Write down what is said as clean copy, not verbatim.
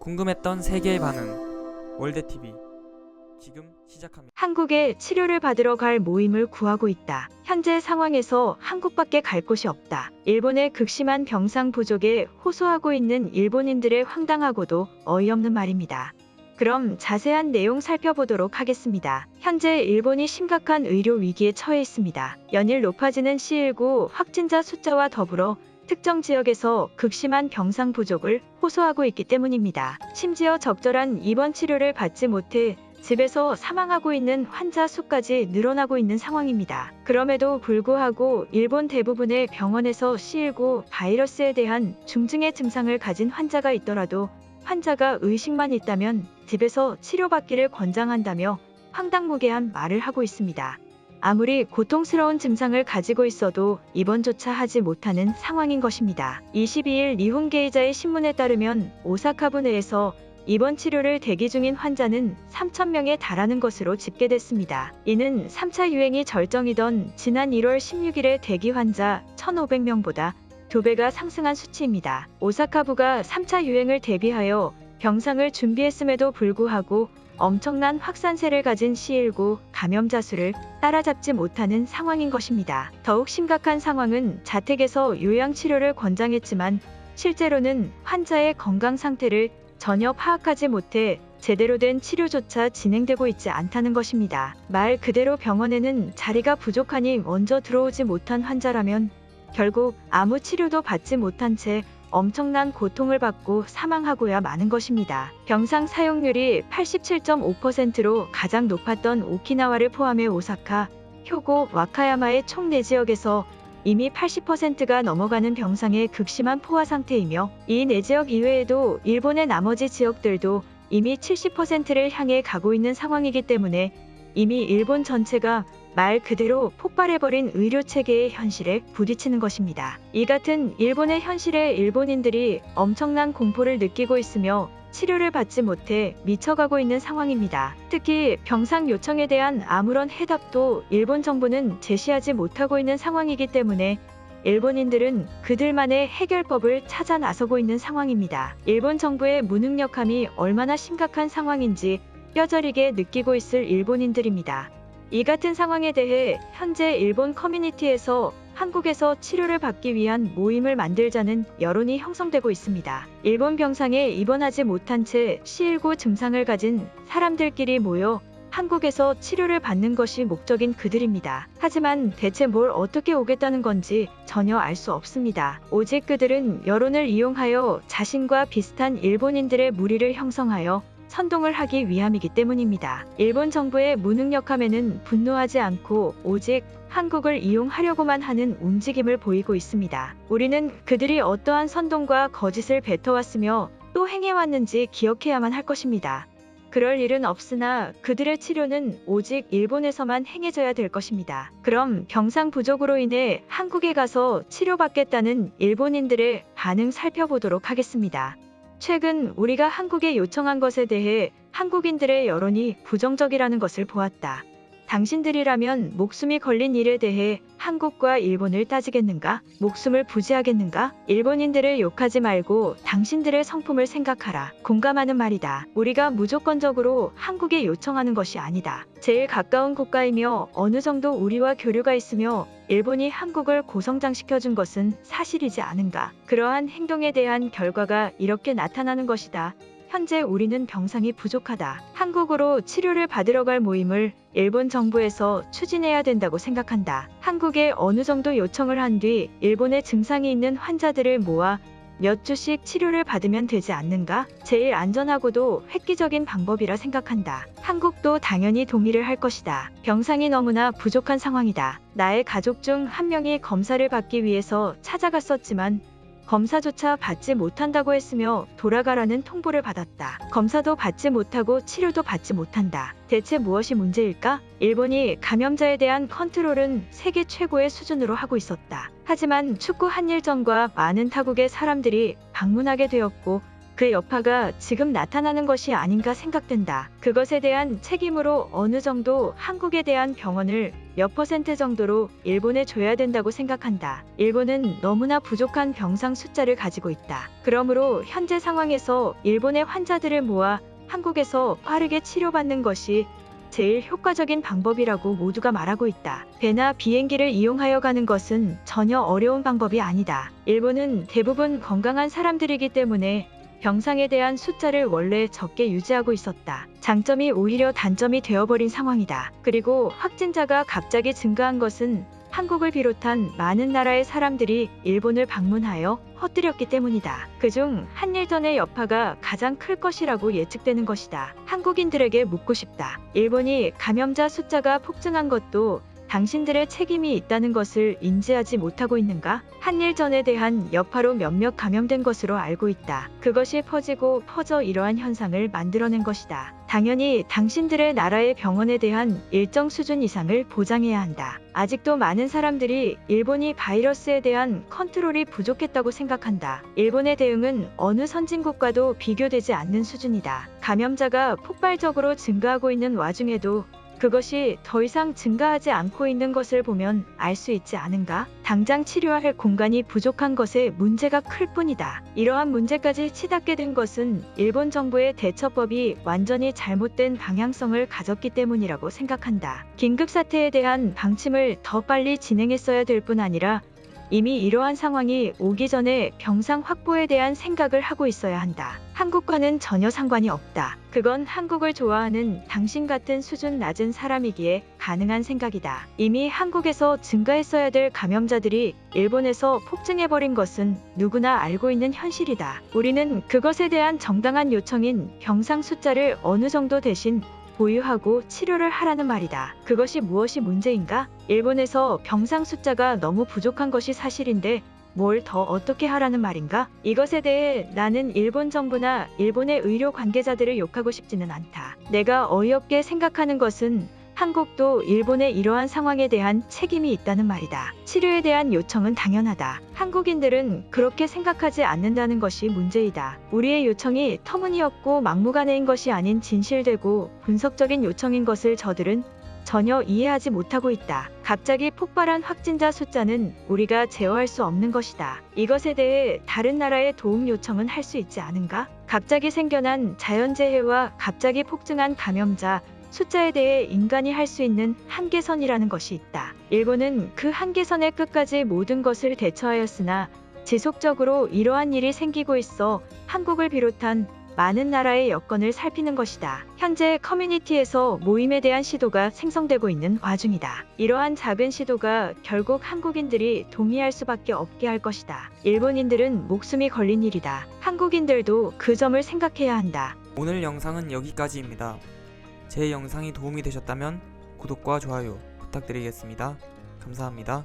궁금했던 세계의 반응. 월드TV 지금 시작합니다. 한국에 치료를 받으러 갈 모임을 구하고 있다. 현재 상황에서 한국밖에 갈 곳이 없다. 일본의 극심한 병상 부족에 호소하고 있는 일본인들의 황당하고도 어이없는 말입니다. 그럼 자세한 내용 살펴보도록 하겠습니다. 현재 일본이 심각한 의료 위기에 처해 있습니다. 연일 높아지는 C19 확진자 숫자와 더불어 특정 지역에서 극심한 병상 부족을 호소하고 있기 때문입니다. 심지어 적절한 입원 치료를 받지 못해 집에서 사망하고 있는 환자 수까지 늘어나고 있는 상황입니다. 그럼에도 불구하고 일본 대부분의 병원에서 C19 바이러스에 대한 중증의 증상을 가진 환자가 있더라도 환자가 의식만 있다면 집에서 치료받기를 권장한다며 황당무계한 말을 하고 있습니다. 아무리 고통스러운 증상을 가지고 있어도 입원조차 하지 못하는 상황인 것입니다. 22일 니혼게이자의 신문에 따르면 오사카부 내에서 입원 치료를 대기 중인 환자는 3,000명에 달하는 것으로 집계됐습니다. 이는 3차 유행이 절정이던 지난 1월 16일의 대기 환자 1,500명보다 2배가 상승한 수치입니다. 오사카부가 3차 유행을 대비하여 병상을 준비했음에도 불구하고 엄청난 확산세를 가진 C19 감염자 수를 따라잡지 못하는 상황인 것입니다. 더욱 심각한 상황은 자택에서 요양치료를 권장했지만 실제로는 환자의 건강 상태를 전혀 파악하지 못해 제대로 된 치료조차 진행되고 있지 않다는 것입니다. 말 그대로 병원에는 자리가 부족하니 먼저 들어오지 못한 환자라면 결국 아무 치료도 받지 못한 채 엄청난 고통을 받고 사망하고야 마는 것입니다. 병상 사용률이 87.5%로 가장 높았던 오키나와를 포함해 오사카, 효고, 와카야마의 총 4지역에서 이미 80%가 넘어가는 병상의 극심한 포화 상태이며 이 4지역 이외에도 일본의 나머지 지역들도 이미 70%를 향해 가고 있는 상황이기 때문에 이미 일본 전체가 말 그대로 폭발해버린 의료체계의 현실에 부딪히는 것입니다. 이 같은 일본의 현실에 일본인들이 엄청난 공포를 느끼고 있으며 치료를 받지 못해 미쳐가고 있는 상황입니다. 특히 병상 요청에 대한 아무런 해답도 일본 정부는 제시하지 못하고 있는 상황이기 때문에 일본인들은 그들만의 해결법을 찾아 나서고 있는 상황입니다. 일본 정부의 무능력함이 얼마나 심각한 상황인지 뼈저리게 느끼고 있을 일본인들입니다. 이 같은 상황에 대해 현재 일본 커뮤니티에서 한국에서 치료를 받기 위한 모임을 만들자는 여론이 형성되고 있습니다. 일본 병상에 입원하지 못한 채 C19 증상을 가진 사람들끼리 모여 한국에서 치료를 받는 것이 목적인 그들입니다. 하지만 대체 뭘 어떻게 오겠다는 건지 전혀 알 수 없습니다. 오직 그들은 여론을 이용하여 자신과 비슷한 일본인들의 무리를 형성하여 선동을 하기 위함이기 때문입니다. 일본 정부의 무능력함에는 분노하지 않고 오직 한국을 이용하려고만 하는 움직임을 보이고 있습니다. 우리는 그들이 어떠한 선동과 거짓을 뱉어왔으며 또 행해왔는지 기억해야만 할 것입니다. 그럴 일은 없으나 그들의 치료는 오직 일본에서만 행해져야 될 것입니다. 그럼 병상 부족으로 인해 한국에 가서 치료받겠다는 일본인들의 반응 살펴보도록 하겠습니다. 최근 우리가 한국에 요청한 것에 대해 한국인들의 여론이 부정적이라는 것을 보았다. 당신들이라면 목숨이 걸린 일에 대해 한국과 일본을 따지겠는가? 목숨을 부지하겠는가? 일본인들을 욕하지 말고 당신들의 성품을 생각하라. 공감하는 말이다. 우리가 무조건적으로 한국에 요청하는 것이 아니다. 제일 가까운 국가이며 어느 정도 우리와 교류가 있으며 일본이 한국을 고성장시켜준 것은 사실이지 않은가? 그러한 행동에 대한 결과가 이렇게 나타나는 것이다. 현재 우리는 병상이 부족하다. 한국으로 치료를 받으러 갈 모임을 일본 정부에서 추진해야 된다고 생각한다. 한국에 어느 정도 요청을 한 뒤 일본에 증상이 있는 환자들을 모아 몇 주씩 치료를 받으면 되지 않는가? 제일 안전하고도 획기적인 방법이라 생각한다. 한국도 당연히 동의를 할 것이다. 병상이 너무나 부족한 상황이다. 나의 가족 중 한 명이 검사를 받기 위해서 찾아갔었지만 검사조차 받지 못한다고 했으며 돌아가라는 통보를 받았다. 검사도 받지 못하고 치료도 받지 못한다. 대체 무엇이 문제일까? 일본이 감염자에 대한 컨트롤은 세계 최고의 수준으로 하고 있었다. 하지만 축구 한일전과 많은 타국의 사람들이 방문하게 되었고 그 여파가 지금 나타나는 것이 아닌가 생각된다. 그것에 대한 책임으로 어느 정도 한국에 대한 병원을 몇 퍼센트 정도로 일본에 줘야 된다고 생각한다. 일본은 너무나 부족한 병상 숫자를 가지고 있다. 그러므로 현재 상황에서 일본의 환자들을 모아 한국에서 빠르게 치료받는 것이 제일 효과적인 방법이라고 모두가 말하고 있다. 배나 비행기를 이용하여 가는 것은 전혀 어려운 방법이 아니다. 일본은 대부분 건강한 사람들이기 때문에 병상에 대한 숫자를 원래 적게 유지하고 있었다. 장점이 오히려 단점이 되어버린 상황이다. 그리고 확진자가 갑자기 증가한 것은 한국을 비롯한 많은 나라의 사람들이 일본을 방문하여 헛들였기 때문이다. 그중 한일전의 여파가 가장 클 것이라고 예측되는 것이다. 한국인들에게 묻고 싶다. 일본이 감염자 숫자가 폭증한 것도 당신들의 책임이 있다는 것을 인지하지 못하고 있는가? 한일전에 대한 여파로 몇몇 감염된 것으로 알고 있다. 그것이 퍼지고 퍼져 이러한 현상을 만들어낸 것이다. 당연히 당신들의 나라의 병원에 대한 일정 수준 이상을 보장해야 한다. 아직도 많은 사람들이 일본이 바이러스에 대한 컨트롤이 부족했다고 생각한다. 일본의 대응은 어느 선진국과도 비교되지 않는 수준이다. 감염자가 폭발적으로 증가하고 있는 와중에도 그것이 더 이상 증가하지 않고 있는 것을 보면 알 수 있지 않은가? 당장 치료할 공간이 부족한 것에 문제가 클 뿐이다. 이러한 문제까지 치닫게 된 것은 일본 정부의 대처법이 완전히 잘못된 방향성을 가졌기 때문이라고 생각한다. 긴급사태에 대한 방침을 더 빨리 진행했어야 될 뿐 아니라 이미 이러한 상황이 오기 전에 병상 확보에 대한 생각을 하고 있어야 한다. 한국과는 전혀 상관이 없다. 그건 한국을 좋아하는 당신 같은 수준 낮은 사람이기에 가능한 생각이다. 이미 한국에서 증가했어야 될 감염자들이 일본에서 폭증해버린 것은 누구나 알고 있는 현실이다. 우리는 그것에 대한 정당한 요청인 병상 숫자를 어느 정도 대신 보유하고 치료를 하라는 말이다. 그것이 무엇이 문제인가? 일본에서 병상 숫자가 너무 부족한 것이 사실인데 뭘 더 어떻게 하라는 말인가? 이것에 대해 나는 일본 정부나 일본의 의료 관계자들을 욕하고 싶지는 않다. 내가 어이없게 생각하는 것은 한국도 일본의 이러한 상황에 대한 책임이 있다는 말이다. 치료에 대한 요청은 당연하다. 한국인들은 그렇게 생각하지 않는다는 것이 문제이다. 우리의 요청이 터무니없고 막무가내인 것이 아닌 진실되고 분석적인 요청인 것을 저들은 전혀 이해하지 못하고 있다. 갑자기 폭발한 확진자 숫자는 우리가 제어할 수 없는 것이다. 이것에 대해 다른 나라의 도움 요청은 할 수 있지 않은가? 갑자기 생겨난 자연재해와 갑자기 폭증한 감염자 숫자에 대해 인간이 할 수 있는 한계선이라는 것이 있다. 일본은 그 한계선의 끝까지 모든 것을 대처하였으나 지속적으로 이러한 일이 생기고 있어 한국을 비롯한 많은 나라의 여건을 살피는 것이다. 현재 커뮤니티에서 모임에 대한 시도가 생성되고 있는 와중이다. 이러한 작은 시도가 결국 한국인들이 동의할 수밖에 없게 할 것이다. 일본인들은 목숨이 걸린 일이다. 한국인들도 그 점을 생각해야 한다. 오늘 영상은 여기까지입니다. 제 영상이 도움이 되셨다면 구독과 좋아요 부탁드리겠습니다. 감사합니다.